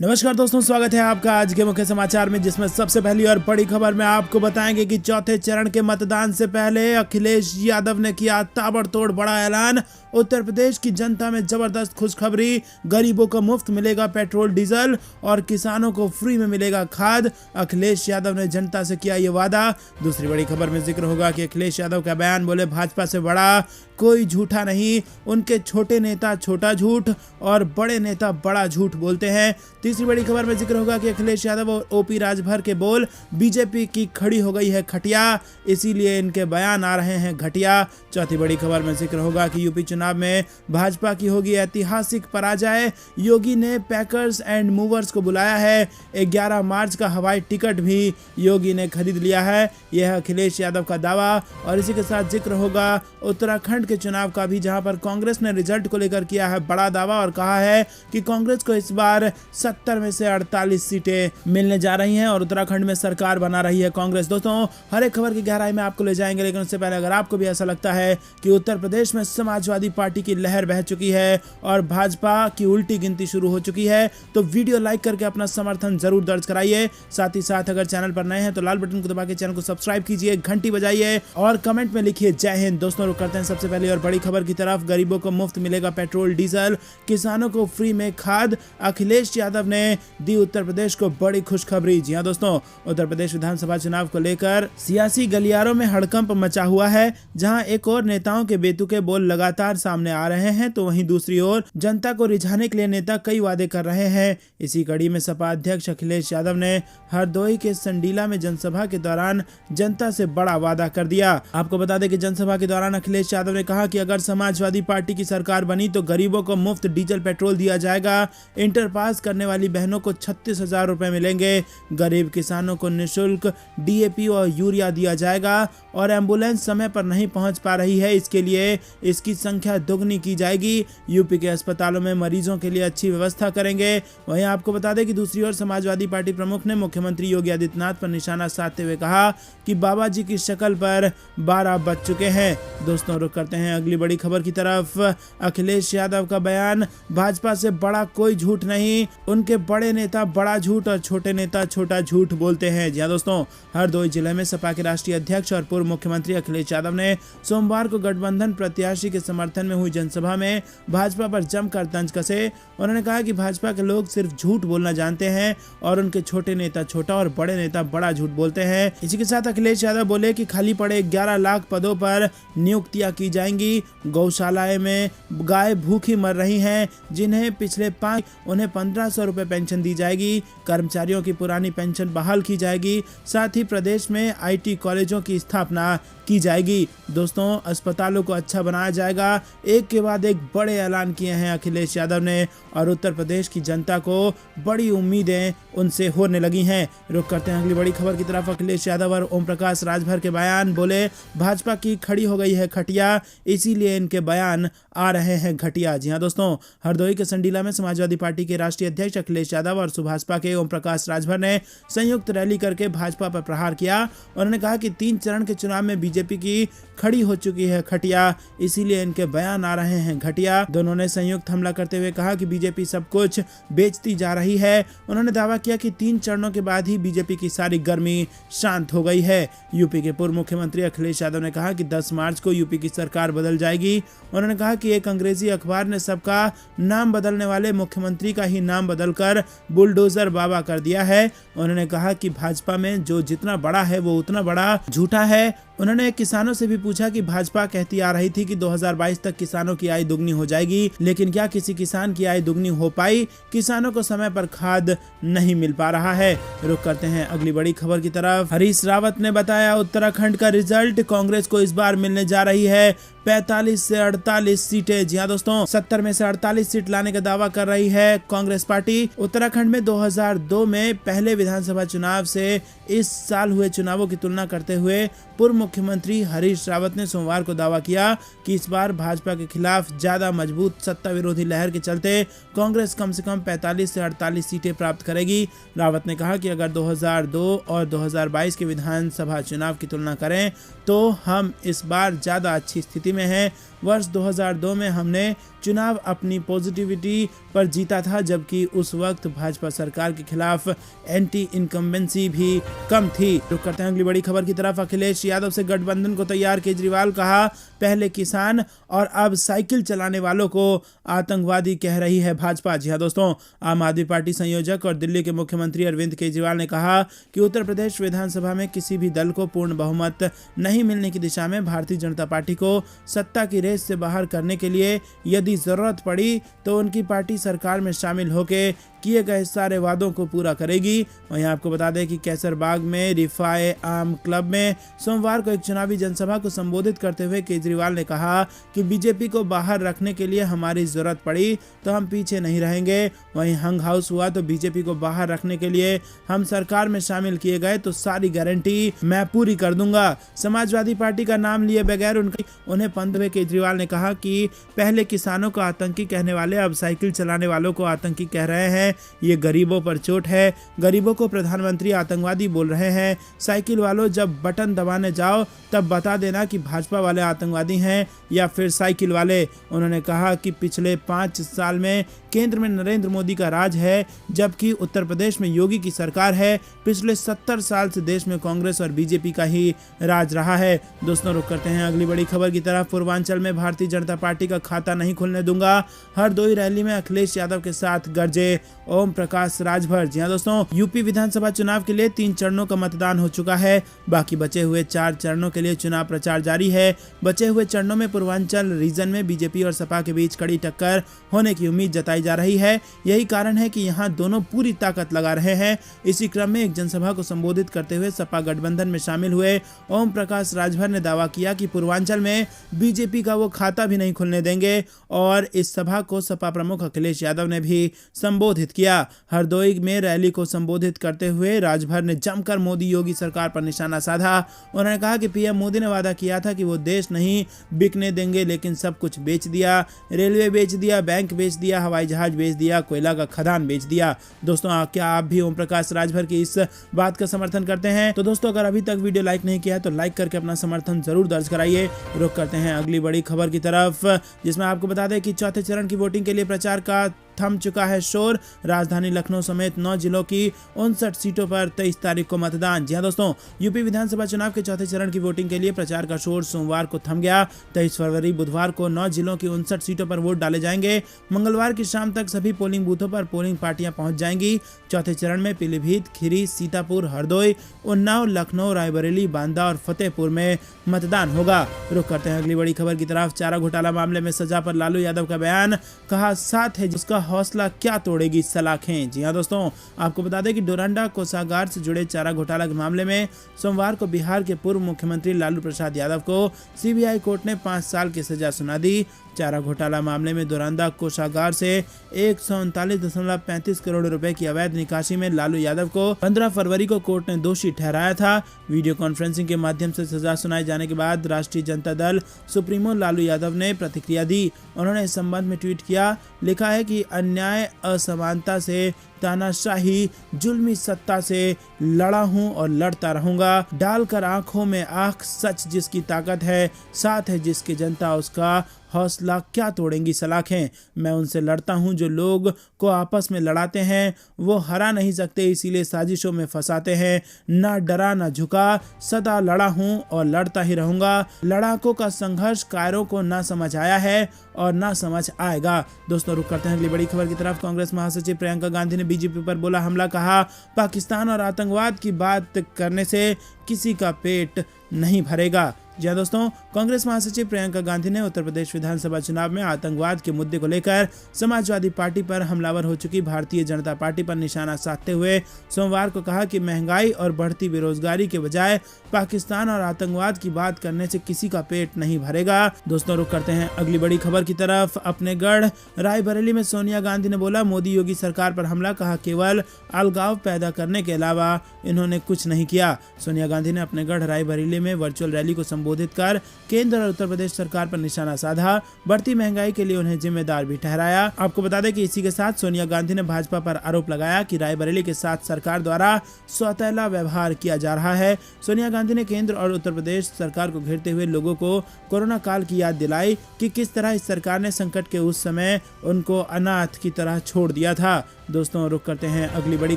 नमस्कार दोस्तों, स्वागत है आपका आज के मुख्य समाचार में, जिसमें सबसे पहली और बड़ी खबर में आपको बताएंगे कि चौथे चरण के मतदान से पहले अखिलेश यादव ने किया ताबड़तोड़ बड़ा ऐलान। उत्तर प्रदेश की जनता में जबरदस्त खुशखबरी, गरीबों को मुफ्त मिलेगा पेट्रोल डीजल और किसानों को फ्री में मिलेगा खाद। अखिलेश यादव ने जनता से किया ये वादा। दूसरी बड़ी खबर में जिक्र होगा कि अखिलेश यादव का बयान, बोले भाजपा से बड़ा कोई झूठा नहीं, उनके छोटे नेता छोटा झूठ और बड़े नेता बड़ा झूठ बोलते हैं। तीसरी बड़ी खबर में जिक्र होगा कि अखिलेश यादव और ओपी राजभर के बोल, बीजेपी की खड़ी हो गई है खटिया, इसीलिए इनके बयान आ रहे हैं घटिया। चौथी बड़ी खबर में जिक्र होगा कि यूपी चुनाव में भाजपा की होगी ऐतिहासिक पराजय। योगी ने पैकर्स एंड मूवर्स को बुलाया है। 11 मार्च का हवाई टिकट भी योगी ने खरीद लिया है, यह अखिलेश यादव का दावा। और इसी के साथ जिक्र होगा उत्तराखंड के चुनाव का भी, जहां पर कांग्रेस ने रिजल्ट को लेकर किया है बड़ा दावा और कहा है कि कांग्रेस को इस बार 70 में से 48 सीटें मिलने जा रही हैं और उत्तराखंड में सरकार बना रही है कांग्रेस। दोस्तों, हर एक खबर की गहराई में आपको ले जाएंगे, लेकिन उससे पहले अगर आपको भी ऐसा लगता है कि उत्तर प्रदेश में समाजवादी पार्टी की लहर बह चुकी है और भाजपा की उल्टी गिनती शुरू हो चुकी है, तो वीडियो लाइक करके अपना समर्थन जरूर दर्ज कराइए। साथ ही साथ अगर चैनल पर नए हैं तो लाल बटन को दबा के चैनल को सब्सक्राइब कीजिए, घंटी बजाइए और कमेंट में लिखिए जय हिंद। दोस्तों, रुक करते हैं सबसे पहले और बड़ी खबर की तरफ। गरीबों को मुफ्त मिलेगा पेट्रोल डीजल, किसानों को फ्री में खाद। अखिलेश यादव ने दी उत्तर प्रदेश को बड़ी खुशखबरी। जी हां दोस्तों, उत्तर प्रदेश विधानसभा चुनाव को लेकर सियासी गलियारों में हड़कंप मचा हुआ है। जहां एक और नेताओं के बेतुके बोल लगातार सामने आ रहे हैं, तो वहीं दूसरी ओर जनता को रिझाने के लिए नेता कई वादे कर रहे हैं। इसी कड़ी में सपा अध्यक्ष अखिलेश यादव ने हरदोई के संडीला में जनसभा के दौरान जनता से बड़ा वादा कर दिया। आपको बता दें कि जनसभा के दौरान अखिलेश यादव ने कहा कि अगर समाजवादी पार्टी की सरकार बनी तो गरीबों को मुफ्त डीजल पेट्रोल दिया जाएगा, इंटर पास करने वाली बहनों को 36,000 रुपए मिलेंगे, गरीब किसानों को निःशुल्क डीएपी और यूरिया दिया जाएगा और एम्बुलेंस समय पर नहीं पहुंच पा रही है, इसके लिए इसकी संख्या दोगुनी की जाएगी। यूपी के अस्पतालों में मरीजों के लिए अच्छी व्यवस्था करेंगे। वहीं आपको बता दें कि दूसरी ओर समाजवादी पार्टी प्रमुख ने मुख्यमंत्री योगी आदित्यनाथ पर निशाना साधते हुए कहा कि बाबा जी की शक्ल पर 12 बज चुके हैं। दोस्तों, रुक करते हैं अगली बड़ी खबर की तरफ। अखिलेश यादव का बयान, भाजपा से बड़ा कोई झूठ नहीं, उनके बड़े नेता बड़ा झूठ और छोटे नेता छोटा झूठ बोलते हैं। जी हां दोस्तों, हरदोई जिले में सपा के राष्ट्रीय अध्यक्ष और पूर्व मुख्यमंत्री अखिलेश यादव ने सोमवार को गठबंधन प्रत्याशी के समर्थन में हुई जनसभा में भाजपा पर जमकर तंज कसे। उन्होंने कहा कि भाजपा के लोग सिर्फ झूठ बोलना जानते हैं और उनके छोटे नेता छोटा और बड़े नेता बड़ा झूठ बोलते हैं। इसी के साथ अखिलेश यादव बोले कि खाली पड़े 11 लाख पदों पर नियुक्तियां की जाएंगी। गौशालाएं में गाय भूखी मर रही हैं, जिन्हें पिछले 5 उन्हें 1500 रुपए पेंशन दी जाएगी। कर्मचारियों की पुरानी पेंशन बहाल की जाएगी। साथ ही प्रदेश में आईटी कॉलेजों की स्थापना की जाएगी। दोस्तों, अस्पतालों को अच्छा बनाया जाएगा। एक के बाद एक बड़े ऐलान किए हैं अखिलेश यादव ने और उत्तर प्रदेश की जनता को बड़ी उम्मीदें उनसे होने लगी हैं। रुक करते हैं अगली बड़ी खबर की तरफ। अखिलेश यादव और ओम प्रकाश राजभर के बयान, बोले भाजपा की खड़ी हो गई है खटिया, इसीलिए इनके बयान आ रहे हैं घटिया। जी हां दोस्तों, हरदोई के संडीला में समाजवादी पार्टी के राष्ट्रीय अध्यक्ष अखिलेश यादव और सुभाषपा के ओम प्रकाश राजभर ने संयुक्त रैली करके भाजपा पर प्रहार किया। उन्होंने कहा कि 3 चरण के चुनाव में बीजेपी की खड़ी हो चुकी है खटिया, इसीलिए इनके बयान आ रहे हैं घटिया। दोनों ने संयुक्त हमला करते हुए कहा कि बीजेपी सब कुछ बेचती जा रही है। उन्होंने दावा किया कि 3 चरणों के बाद ही बीजेपी की सारी गर्मी शांत हो गई है। यूपी के पूर्व मुख्यमंत्री अखिलेश यादव ने कहा कि 10 मार्च को यूपी की सरकार बदल जाएगी। उन्होंने कहा कि एक अंग्रेजी अखबार ने सबका नाम बदलने वाले मुख्यमंत्री का ही नाम बदलकर बुलडोजर बाबा कर दिया है। उन्होंने कहा कि भाजपा में जो जितना बड़ा है वो उतना बड़ा झूठा है। उन्होंने किसानों से भी पूछा कि भाजपा कहती आ रही थी कि 2022 तक किसानों की आय दुगनी हो जाएगी, लेकिन क्या किसी किसान की आय दुगनी हो पाई? किसानों को समय पर खाद नहीं मिल पा रहा है। रुक करते हैं अगली बड़ी खबर की तरफ। हरीश रावत ने बताया उत्तराखंड का रिजल्ट, कांग्रेस को इस बार मिलने जा रही है 45 से 48 सीटें। जी हां दोस्तों, 70 में से 48 सीट लाने का दावा कर रही है कांग्रेस पार्टी। उत्तराखंड में 2002 में पहले विधानसभा चुनाव से इस साल हुए चुनावों की तुलना करते हुए पूर्व मुख्यमंत्री हरीश रावत ने सोमवार को दावा किया कि इस बार भाजपा के खिलाफ ज्यादा मजबूत सत्ता विरोधी लहर के चलते कांग्रेस कम से कम 45 से 48 सीटें प्राप्त करेगी। रावत ने कहा कि अगर 2002 और 2022 के विधानसभा चुनाव की तुलना करें तो हम इस बार ज्यादा अच्छी स्थिति में हैं। वर्ष 2002 में हमने चुनाव अपनी पॉजिटिविटी पर जीता था, जबकि उस उस वक्त भाजपा सरकार के खिलाफ एंटी इनकम्बेंसी भी कम थी। रुक करते हैं अगली बड़ी खबर की तरफ। अखिलेश यादव से गठबंधन को तैयार केजरीवाल, कहा पहले किसान और अब साइकिल चलाने वालों को आतंकवादी कह रही है भाजपा। जी हाँ दोस्तों, आम आदमी पार्टी संयोजक और दिल्ली के मुख्यमंत्री अरविंद केजरीवाल ने कहा कि उत्तर प्रदेश विधानसभा में किसी भी दल को पूर्ण बहुमत नहीं मिलने की दिशा में भारतीय जनता पार्टी को सत्ता की रेस से बाहर करने के लिए यदि जरूरत पड़ी तो उनकी पार्टी सरकार में शामिल होकर किए गए सारे वादों को पूरा करेगी। वहीं आपको बता दें कि कैसरबाग में रिफाए आम क्लब में सोमवार को एक चुनावी जनसभा को संबोधित करते हुए केजरीवाल ने कहा कि बीजेपी को बाहर रखने के लिए हमारी जरूरत पड़ी तो हम पीछे नहीं रहेंगे। वहीं हंग हाउस हुआ तो बीजेपी को बाहर रखने के लिए हम सरकार में शामिल किए गए तो सारी गारंटी मैं पूरी कर दूंगा। समाजवादी पार्टी का नाम लिए बगैर उन्हें पंथ में केजरीवाल ने कहा कि पहले किसानों को आतंकी कहने वाले अब साइकिल चलाने वालों को आतंकी कह रहे हैं। ये गरीबों पर चोट है। गरीबों को प्रधानमंत्री आतंकवादी बोल रहे हैं। साइकिल वालों, जब बटन दबाने जाओ तब बता देना कि भाजपा वाले आतंकवादी हैं या फिर साइकिल वाले। उन्होंने कहा कि पिछले 5 साल में केंद्र में नरेंद्र मोदी का राज है जबकि उत्तर प्रदेश में योगी की सरकार है। पिछले 70 साल से देश में कांग्रेस और बीजेपी का ही राज रहा है। दोस्तों, रुक करते हैं अगली बड़ी खबर की तरफ। पूर्वांचल में भारतीय जनता पार्टी का खाता नहीं खुलने दूंगा, हरदोई रैली में अखिलेश यादव के साथ गरजे ओम प्रकाश राजभर। जी हाँ दोस्तों, यूपी विधानसभा चुनाव के लिए 3 चरणों का मतदान हो चुका है। बाकी बचे हुए 4 चरणों के लिए चुनाव प्रचार जारी है। बचे हुए चरणों में पूर्वांचल रीजन में बीजेपी और सपा के बीच कड़ी टक्कर होने की उम्मीद जताई जा रही है। यही कारण है कि यहां दोनों पूरी ताकत लगा रहे हैं। इसी क्रम में एक जनसभा को संबोधित करते हुए सपा गठबंधन में शामिल हुए ओम प्रकाश राजभर ने दावा किया कि पूर्वांचल में बीजेपी का वो खाता भी नहीं खुलने देंगे और इस सभा को सपा प्रमुख अखिलेश यादव ने भी संबोधित किया। हरदोई में रैली को संबोधित करते हुए राजभर ने जमकर मोदी योगी सरकार पर निशाना साधा। उन्होंने कहा कि पीएम मोदी ने वादा किया था कि वो देश नहीं बिकने देंगे, लेकिन सब कुछ बेच दिया। रेलवे बेच दिया, बैंक बेच दिया, हवाई जहाज बेच दिया, कोयला का खदान बेच दिया। दोस्तों, क्या आप भी ओम प्रकाश राजभर की इस बात का समर्थन करते हैं? तो दोस्तों, अगर अभी तक वीडियो लाइक नहीं किया है तो लाइक करके अपना समर्थन जरूर दर्ज कराइए। रुक करते हैं अगली बड़ी खबर की तरफ, जिसमें आपको बता दें कि चौथे चरण की वोटिंग के लिए प्रचार का थम चुका है शोर। राजधानी लखनऊ समेत 9 जिलों की 59 सीटों पर 23 तारीख को मतदान। जी हां दोस्तों, यूपी विधानसभा चुनाव के चौथे चरण की वोटिंग के लिए प्रचार का शोर सोमवार को थम गया। 23 फरवरी बुधवार को 9 जिलों की 59 सीटों पर वोट डाले जाएंगे। मंगलवार की शाम तक सभी पोलिंग बूथों पर पोलिंग पार्टियां पहुंच जाएंगी। चौथे चरण में पीलीभीत, खीरी, सीतापुर, हरदोई, उन्नाव, लखनऊ, रायबरेली, बांदा और फतेहपुर में मतदान होगा। रुक करते हैं अगली बड़ी खबर की तरफ। चारा घोटाला मामले में सजा पर लालू यादव का बयान, कहा साथ है जिसका हौसला क्या तोड़ेगी सलाखें। जी हां दोस्तों, आपको बता दें कि डोरंडा कोषागार से जुड़े चारा घोटाला के मामले में सोमवार को बिहार के पूर्व मुख्यमंत्री लालू प्रसाद यादव को सीबीआई कोर्ट ने 5 साल की सजा सुना दी। चारा घोटाला मामले में डोरंडा कोषागार से 139.35 करोड़ रुपए की अवैध निकासी में लालू यादव को 15 फरवरी को कोर्ट ने दोषी ठहराया था। वीडियो कॉन्फ्रेंसिंग के माध्यम से सजा सुनाए जाने के बाद राष्ट्रीय जनता दल सुप्रीमो लालू यादव ने प्रतिक्रिया दी। उन्होंने इस संबंध में ट्वीट किया, लिखा है कि अन्याय, असमानता से, तानाशाही, जुल्मी सत्ता से लड़ा हूं और लड़ता रहूंगा। डालकर आंखों में आंख, सच जिसकी ताकत है, साथ है जिसकी जनता, उसका हौसला क्या तोड़ेंगी सलाखें। मैं उनसे लड़ता हूं जो लोग को आपस में लड़ाते हैं, वो हरा नहीं सकते इसीलिए साजिशों में फंसाते हैं। ना डरा ना झुका, सदा लड़ा हूं और लड़ता ही रहूंगा। लड़ाकों का संघर्ष कायरों को ना समझ आया है और ना समझ आएगा। दोस्तों, रुक करते हैं अगली बड़ी खबर की तरफ। कांग्रेस महासचिव प्रियंका गांधी ने बीजेपी पर बोला हमला, कहा पाकिस्तान और आतंकवाद की बात करने से किसी का पेट नहीं भरेगा। जी हां दोस्तों, कांग्रेस महासचिव प्रियंका गांधी ने उत्तर प्रदेश विधानसभा चुनाव में आतंकवाद के मुद्दे को लेकर समाजवादी पार्टी पर हमलावर हो चुकी भारतीय जनता पार्टी पर निशाना साधते हुए सोमवार को कहा कि महंगाई और बढ़ती बेरोजगारी के बजाय पाकिस्तान और आतंकवाद की बात करने से किसी का पेट नहीं भरेगा। दोस्तों, रुक करते हैं अगली बड़ी खबर की तरफ। अपने गढ़ रायबरेली में सोनिया गांधी ने बोला मोदी योगी सरकार पर हमला, कहा केवल अलगाव पैदा करने के अलावा इन्होंने कुछ नहीं किया। सोनिया गांधी ने अपने गढ़ रायबरेली जिले में वर्चुअल रैली को संबोधित कर केंद्र और उत्तर प्रदेश सरकार पर निशाना साधा। बढ़ती महंगाई के लिए उन्हें जिम्मेदार भी ठहराया। आपको बता दें कि इसी के साथ सोनिया गांधी ने भाजपा पर आरोप लगाया कि रायबरेली के साथ सरकार द्वारा सौतेला व्यवहार किया जा रहा है। सोनिया गांधी ने केंद्र और उत्तर प्रदेश सरकार को घेरते हुए लोगों को कोरोना काल की याद दिलाई कि किस तरह इस सरकार ने संकट के उस समय उनको अनाथ की तरह छोड़ दिया था। दोस्तों, रुक करते हैं अगली बड़ी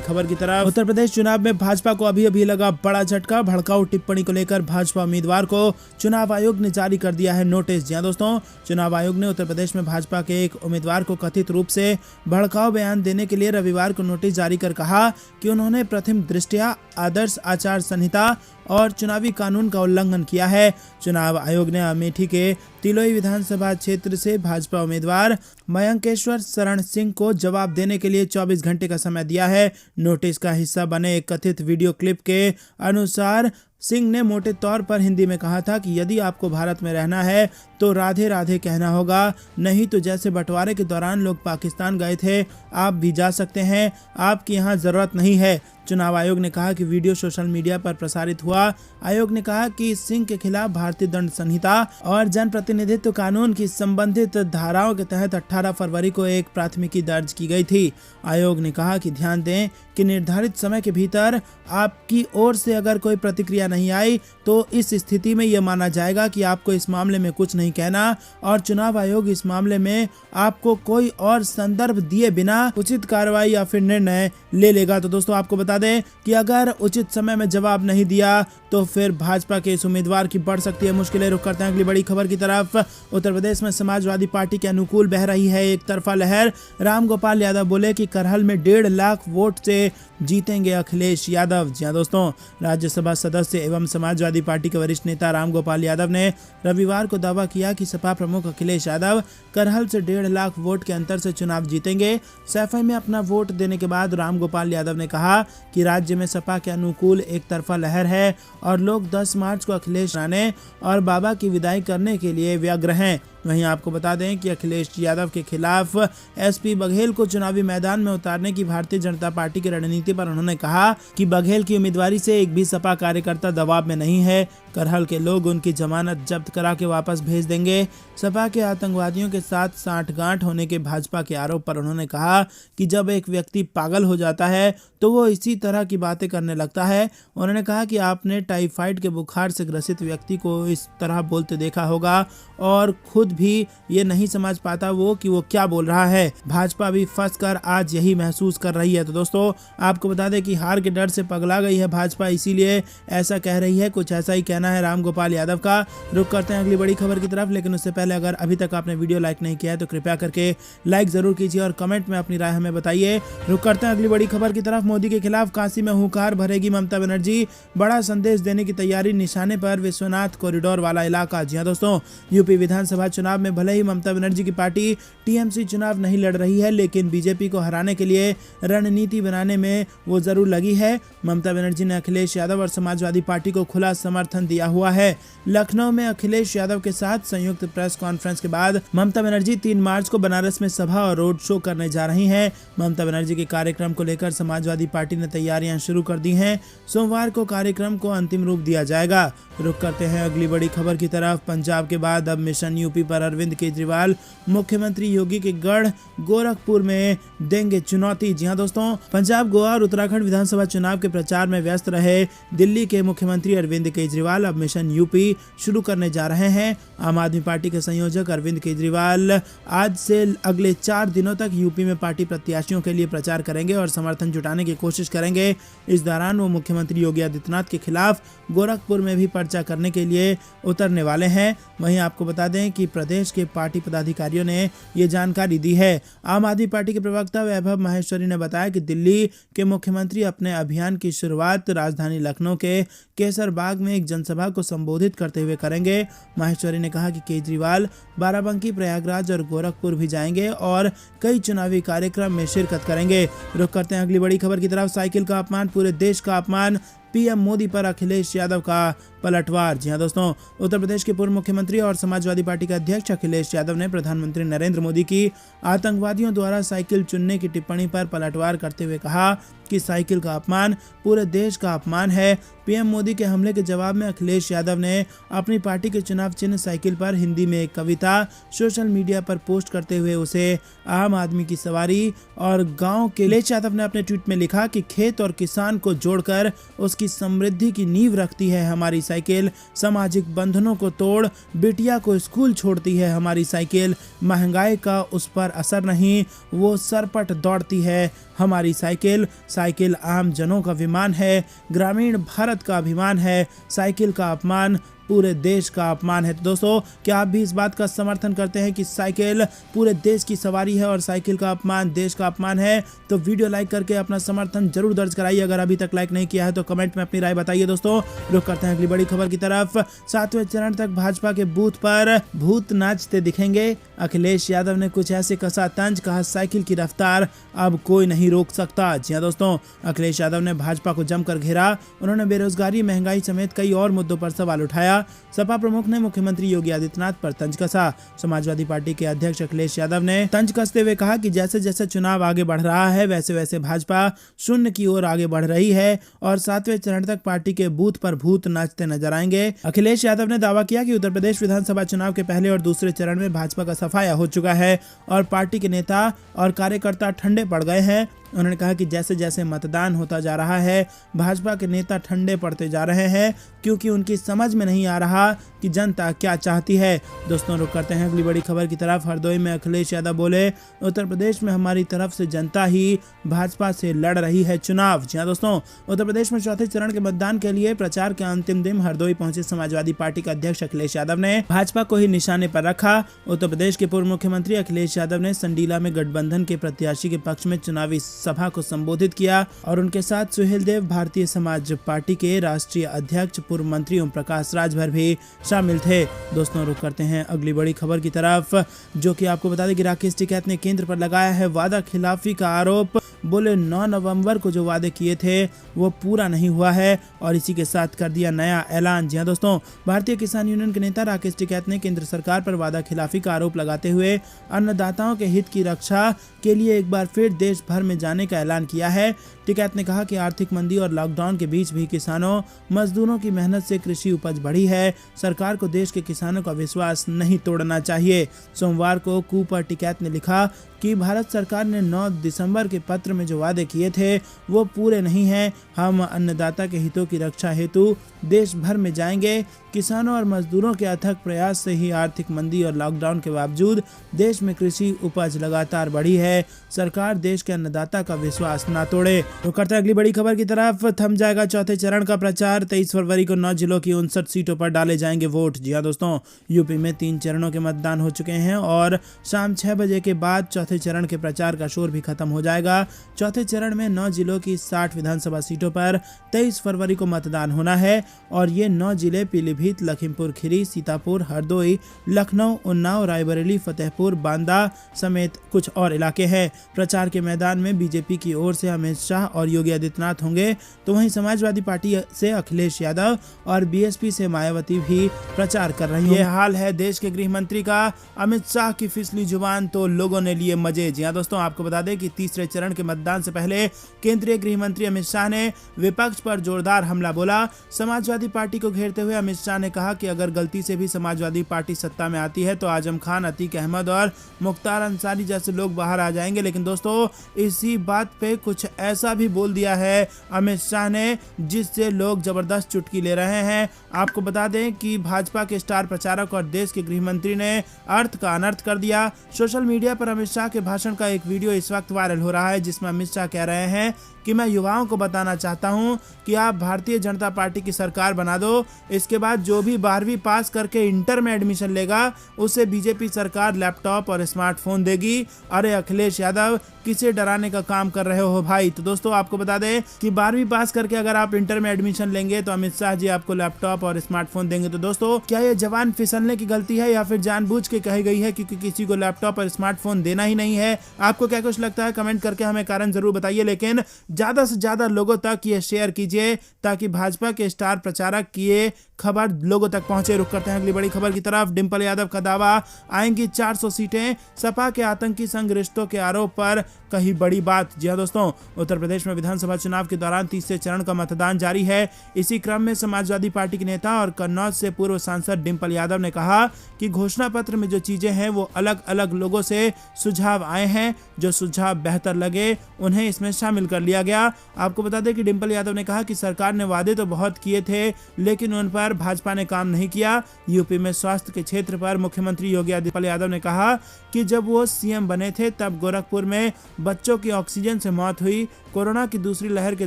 खबर की तरफ। उत्तर प्रदेश चुनाव में भाजपा को अभी लगा बड़ा झटका। भड़काऊ टिप्पणी को लेकर भाजपा उम्मीदवार को चुनाव आयोग ने जारी कर दिया है नोटिस। जी हां दोस्तों, चुनाव आयोग ने उत्तर प्रदेश में भाजपा के एक उम्मीदवार को कथित रूप से भड़काऊ बयान देने के लिए रविवार को नोटिस जारी कर कहा कि उन्होंने प्रथम दृष्टया आदर्श आचार संहिता और चुनावी कानून का उल्लंघन किया है। चुनाव आयोग ने अमेठी के तिलोई विधानसभा क्षेत्र से भाजपा उम्मीदवार मयंकेश्वर शरण सिंह को जवाब देने के लिए 24 घंटे का समय दिया है। नोटिस का हिस्सा बने एक कथित वीडियो क्लिप के अनुसार सिंह ने मोटे तौर पर हिंदी में कहा था कि यदि आपको भारत में रहना है तो राधे राधे कहना होगा, नहीं तो जैसे बंटवारे के दौरान लोग पाकिस्तान गए थे आप भी जा सकते हैं, आपकी यहाँ जरूरत नहीं है। चुनाव आयोग ने कहा कि वीडियो सोशल मीडिया पर प्रसारित हुआ। आयोग ने कहा कि सिंह के खिलाफ भारतीय दंड संहिता और जनप्रतिनिधित्व कानून की संबंधित धाराओं के तहत 18 फरवरी को एक प्राथमिकी दर्ज की गई थी। आयोग ने कहा कि ध्यान दें कि निर्धारित समय के भीतर आपकी ओर से अगर कोई प्रतिक्रिया नहीं आई तो इस स्थिति में यह माना जाएगा कि आपको इस मामले में कुछ नहीं कहना और चुनाव आयोग इस मामले में आपको कोई और संदर्भ दिए बिना उचित कार्रवाई या फिर निर्णय ले लेगा। तो दोस्तों, आपको बता दें कि अगर उचित समय में जवाब नहीं दिया तो फिर भाजपा के इस उम्मीदवार की बढ़ सकती है मुश्किलें। रुक करते हैं अगली बड़ी खबर की तरफ। उत्तर प्रदेश में समाजवादी पार्टी के अनुकूल बह रही है एक तरफा लहर। राम गोपाल यादव बोले कि करहल में 1.5 लाख वोट से जीतेंगे अखिलेश यादव। जी हां दोस्तों, राज्यसभा सदस्य एवं समाजवादी पार्टी के वरिष्ठ नेता राम गोपाल यादव ने रविवार को दावा किया कि सपा प्रमुख अखिलेश यादव करहल से 1.5 लाख वोट के अंतर से चुनाव जीतेंगे। सैफई में अपना वोट देने के बाद राम गोपाल यादव ने कहा कि राज्य में सपा के अनुकूल एक तरफा लहर है और लोग 10 मार्च को अखिलेश राणे और बाबा की विदाई करने के लिए व्यग्र हैं। वहीं आपको बता दें कि अखिलेश यादव के खिलाफ एसपी बघेल को चुनावी मैदान में उतारने की भारतीय जनता पार्टी की रणनीति पर उन्होंने कहा कि बघेल की उम्मीदवारी से एक भी सपा कार्यकर्ता दबाव में नहीं है। करहल के लोग उनकी जमानत जब्त करा के वापस भेज देंगे। सपा के आतंकवादियों के साथ सांठगांठ होने के भाजपा के आरोप पर उन्होंने कहा कि जब एक व्यक्ति पागल हो जाता है तो वो इसी तरह की बातें करने लगता है। उन्होंने कहा कि आपने टाइफाइड के बुखार से ग्रसित व्यक्ति को इस तरह बोलते देखा होगा और खुद भी ये नहीं समझ पाता वो कि वो क्या बोल रहा है। भाजपा भी फंस कर आज यही महसूस कर रही है। तो दोस्तों, आपको बता दें कि हार के डर से पगला गई है भाजपा, इसीलिए ऐसा कह रही है। कुछ ऐसा ही कहना है राम गोपाल यादव का। रुक करते हैं अगली बड़ी खबर की तरफ, लेकिन उससे पहले अगर अभी तक आपने वीडियो लाइक नहीं किया है तो कृपया करके लाइक जरूर कीजिए और कमेंट में अपनी राय हमें बताइए। रुक करते हैं अगली बड़ी खबर की तरफ। मोदी के खिलाफ काशी में हुंकार भरेगी ममता बनर्जी, बड़ा संदेश देने की तैयारी, निशाने पर विश्वनाथ कॉरिडोर वाला इलाका। जी हां दोस्तों, यूपी विधानसभा चुनाव में भले ही ममता बनर्जी की पार्टी टीएमसी चुनाव नहीं लड़ रही है, लेकिन बीजेपी को हराने के लिए रणनीति बनाने में वो जरूर लगी है। ममता बनर्जी ने अखिलेश यादव और समाजवादी पार्टी को खुला समर्थन दिया हुआ है। लखनऊ में अखिलेश यादव के साथ संयुक्त प्रेस कॉन्फ्रेंस के बाद ममता बनर्जी 3 मार्च को बनारस में सभा और रोड शो करने जा रही हैं। ममता बनर्जी के कार्यक्रम को लेकर समाजवादी पार्टी ने तैयारियां शुरू कर दी हैं। सोमवार को कार्यक्रम को अंतिम रूप दिया जाएगा। रुक करते हैं अगली बड़ी खबर की तरफ। पंजाब के बाद अब मिशन यूपी पर अरविंद केजरीवाल मुख्यमंत्री योगी के गढ़ गोरखपुर में देंगे चुनौती। जी हां दोस्तों, पंजाब, गोवा और उत्तराखंड विधानसभा चुनाव के प्रचार में व्यस्त रहे दिल्ली के मुख्यमंत्री अरविंद केजरीवाल अब मिशन यूपी शुरू करने जा रहे हैं। आम आदमी पार्टी के संयोजक अरविंद केजरीवाल आज से अगले 4 दिनों तक यूपी में पार्टी प्रत्याशियों के लिए प्रचार करेंगे और समर्थन जुटाने की कोशिश करेंगे। इस दौरान वो मुख्यमंत्री योगी आदित्यनाथ के खिलाफ गोरखपुर में भी पर्चा करने के लिए उतरने वाले हैं। वहीं आपको बता दें कि प्रदेश के पार्टी पदाधिकारियों ने ये जानकारी दी है। आम आदमी पार्टी के प्रवक्ता वैभव माहेश्वरी ने बताया कि दिल्ली के मुख्यमंत्री अपने अभियान की शुरुआत राजधानी लखनऊ के केसर बाग में एक जनसभा को संबोधित करते हुए करेंगे। माहेश्वरी ने कहा कि केजरीवाल बाराबंकी, प्रयागराज और गोरखपुर भी जाएंगे और कई चुनावी कार्यक्रम में शिरकत करेंगे। रुक करते हैं अगली बड़ी खबर की तरफ। साइकिल का अपमान, पूरे देश का अपमान, पीएम मोदी पर अखिलेश यादव का पलटवार। जी हां दोस्तों, उत्तर प्रदेश के पूर्व मुख्यमंत्री और समाजवादी पार्टी के अध्यक्ष अखिलेश यादव ने प्रधानमंत्री नरेंद्र मोदी की आतंकवादियों द्वारा साइकिल चुनने की टिप्पणी पर पलटवार करते हुए कहा कि साइकिल का अपमान पूरे देश का अपमान है। पीएम मोदी के हमले के जवाब में अखिलेश यादव ने अपनी पार्टी के चुनाव चिन्ह साइकिल पर हिंदी में एक कविता सोशल मीडिया पर पोस्ट करते हुए उसे आम आदमी की सवारी और गांव के। अखिलेश यादव ने अपने ट्वीट में लिखा कि खेत और किसान को जोड़कर उसकी समृद्धि की नींव रखती है हमारी साइकिल, सामाजिक बंधनों को तोड़ बिटिया को स्कूल छोड़ती है हमारी साइकिल, महंगाई का उस पर असर नहीं वो सरपट दौड़ती है हमारी साइकिल, साइकिल आम जनों का विमान है, ग्रामीण भारत का अभिमान है, साइकिल का अपमान पूरे देश का अपमान है। तो दोस्तों, क्या आप भी इस बात का समर्थन करते हैं कि साइकिल पूरे देश की सवारी है और साइकिल का अपमान देश का अपमान है? तो वीडियो लाइक करके अपना समर्थन जरूर दर्ज कराइए। अगर अभी तक लाइक नहीं किया है तो कमेंट में अपनी राय बताइए। दोस्तों, रुक करते हैं अगली बड़ी खबर की तरफ। 7वें चरण तक भाजपा के बूथ पर भूत नाचते दिखेंगे। अखिलेश यादव ने कुछ ऐसे कसा तंज, कहा साइकिल की रफ्तार अब कोई नहीं रोक सकता। जी हां दोस्तों, अखिलेश यादव ने भाजपा को जमकर घेरा। उन्होंने बेरोजगारी, महंगाई समेत कई और मुद्दों पर सवाल उठाया। सपा प्रमुख ने मुख्यमंत्री योगी आदित्यनाथ पर तंज कसा। समाजवादी पार्टी के अध्यक्ष अखिलेश यादव ने तंज कसते हुए कहा कि जैसे जैसे चुनाव आगे बढ़ रहा है वैसे वैसे भाजपा शून्य की ओर आगे बढ़ रही है और 7वें चरण तक पार्टी के बूथ पर भूत नाचते नजर आएंगे। अखिलेश यादव ने दावा किया कि उत्तर प्रदेश विधानसभा चुनाव के पहले और दूसरे चरण में भाजपा का सफाया हो चुका है और पार्टी के नेता और कार्यकर्ता ठंडे पड़ गए हैं। उन्होंने कहा कि जैसे जैसे मतदान होता जा रहा है भाजपा के नेता ठंडे पड़ते जा रहे हैं क्योंकि उनकी समझ में नहीं आ रहा कि जनता क्या चाहती है। दोस्तों, रुक करते हैं अगली बड़ी खबर की तरफ। हरदोई में अखिलेश यादव बोले, उत्तर प्रदेश में हमारी तरफ से जनता ही भाजपा से लड़ रही है चुनाव। जी हां दोस्तों, उत्तर प्रदेश में चौथे चरण के मतदान के लिए प्रचार के अंतिम दिन हरदोई पहुंचे समाजवादी पार्टी के अध्यक्ष अखिलेश यादव ने भाजपा को ही निशाने पर रखा। उत्तर प्रदेश के पूर्व मुख्यमंत्री अखिलेश यादव ने संडीला में गठबंधन के प्रत्याशी के पक्ष में चुनावी सभा को संबोधित किया और उनके साथ सुहेलदेव, भारतीय समाज पार्टी के राष्ट्रीय अध्यक्ष, पूर्व मंत्री ओम प्रकाश राजभर भी शामिल थे। दोस्तों, रुक करते हैं अगली बड़ी खबर की तरफ, जो कि आपको बता दें कि राकेश टिकैत ने केंद्र पर लगाया है वादा खिलाफी का आरोप। बोले 9 नवंबर को जो वादे किए थे वो पूरा नहीं हुआ है और इसी के साथ कर दिया नया ऐलान। जी हां दोस्तों, भारतीय किसान यूनियन के नेता राकेश टिकैत ने केंद्र सरकार पर वादा खिलाफी का आरोप लगाते हुए अन्नदाताओं के हित की रक्षा के लिए एक बार फिर देश भर में जाने का ऐलान किया है। टिकैत ने कहा कि आर्थिक मंदी और लॉकडाउन के बीच भी किसानों मजदूरों की मेहनत से कृषि उपज बढ़ी है। सरकार को देश के किसानों का विश्वास नहीं तोड़ना चाहिए। सोमवार को कू पर टिकैत ने लिखा कि भारत सरकार ने 9 दिसंबर के पत्र में जो वादे किए थे वो पूरे नहीं हैं। हम अन्नदाता के हितों की रक्षा हेतु देश भर में जाएंगे। किसानों और मजदूरों के अथक प्रयास से ही आर्थिक मंदी और लॉकडाउन के बावजूद देश में कृषि उपज लगातार बढ़ी है। सरकार देश के अन्नदाता का विश्वास न तोड़े। तो करते हैं अगली बड़ी खबर की तरफ। थम जाएगा चौथे चरण का प्रचार। 23 फरवरी को 9 जिलों की 59 सीटों पर डाले जाएंगे वोट। जी हां दोस्तों, यूपी में 3 चरणों के मतदान हो चुके हैं और शाम 6 बजे के बाद चौथे चरण के प्रचार का शोर भी खत्म हो जाएगा। चौथे चरण में 9 जिलों की 60 विधानसभा सीटों पर 23 फरवरी को मतदान होना है और ये 9 जिले पीलीभीत, लखीमपुर खीरी, सीतापुर, हरदोई, लखनऊ, उन्नाव, रायबरेली, फतेहपुर, बांदा समेत कुछ और इलाके हैं। प्रचार के मैदान में बीजेपी की ओर से अमित शाह और योगी आदित्यनाथ होंगे, तो वहीं समाजवादी पार्टी से अखिलेश यादव और बीएसपी से मायावती भी प्रचार कर रही है। ये हाल है देश के गृह मंत्री का। अमित शाह की फिसली जुबान तो लोगों ने लिए मजे। जी हां दोस्तों, आपको बता दें कि तीसरे चरण के मतदान से पहले केंद्रीय गृह मंत्री अमित शाह ने विपक्ष पर जोरदार हमला बोला। समाजवादी पार्टी को घेरते हुए अमित शाह ने कहा कि अगर गलती से भी समाजवादी पार्टी सत्ता में आती है तो आजम खान, अतीक अहमद और मुख्तार अंसारी जैसे लोग बाहर आ जाएंगे। लेकिन दोस्तों, इसी बात पे कुछ ऐसा भी बोल दिया है अमित शाह ने जिससे लोग जबरदस्त चुटकी ले रहे हैं। आपको बता दें कि भाजपा के स्टार प्रचारक और देश के गृह मंत्री ने अर्थ का अनर्थ कर दिया। सोशल मीडिया पर अमित शाह के भाषण का एक वीडियो इस वक्त वायरल हो रहा है जिसमें अमित शाह कह रहे हैं कि मैं युवाओं को बताना चाहता हूं कि आप भारतीय जनता पार्टी की सरकार बना दो, इसके बाद जो भी 12वीं पास करके इंटर में एडमिशन लेगा उसे बीजेपी सरकार लैपटॉप और स्मार्टफोन देगी। अरे अखिलेश यादव, किसे डराने का काम कर रहे हो भाई। तो दोस्तों, आपको बता दें कि 12वीं पास करके अगर आप इंटर में एडमिशन लेंगे तो अमित शाह जी आपको लैपटॉप और स्मार्टफोन देंगे। तो दोस्तों, क्या ये जवान फिसलने की गलती है या फिर जानबूझ के कही गई है क्योंकि किसी को लैपटॉप और स्मार्टफोन देना ही नहीं है? आपको क्या कुछ लगता है कमेंट करके हमें कारण जरूर बताइए, लेकिन ज्यादा से ज्यादा लोगों तक ये शेयर कीजिए ताकि भाजपा के स्टार प्रचारक की ये खबर लोगों तक पहुंचे। रुक करते हैं अगली बड़ी खबर की तरफ। डिंपल यादव का दावा, आएंगी 400 सीटें। सपा के आतंकी संग रिश्तों के आरोप पर कही बड़ी बात। जी हां दोस्तों, उत्तर प्रदेश में विधानसभा चुनाव के दौरान तीसरे चरण का मतदान जारी है। इसी क्रम में समाजवादी पार्टी के नेता और कन्नौज से पूर्व सांसद डिंपल यादव ने कहा कि घोषणा पत्र में जो चीजें हैं वो अलग अलग लोगों से सुझाव आए हैं, जो सुझाव बेहतर लगे उन्हें इसमें शामिल कर लिया गया। आपको बता दें कि डिंपल यादव ने कहा कि सरकार ने वादे तो बहुत किए थे लेकिन उन पर भाजपा ने काम नहीं किया। यूपी में स्वास्थ्य के क्षेत्र पर मुख्यमंत्री योगी आदित्यनाथ यादव ने कहा कि जब वो सीएम बने थे तब गोरखपुर में बच्चों की ऑक्सीजन से मौत हुई। कोरोना की दूसरी लहर के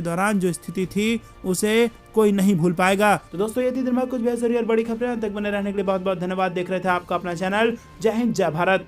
दौरान जो स्थिति थी उसे कोई नहीं भूल पाएगा। तो दोस्तों, ये थी दिन भर कुछ बेहद और बड़ी खबरें। तक बने रहने के लिए बहुत बहुत धन्यवाद। देख रहे थे आपका अपना चैनल। जय हिंद, जय भारत।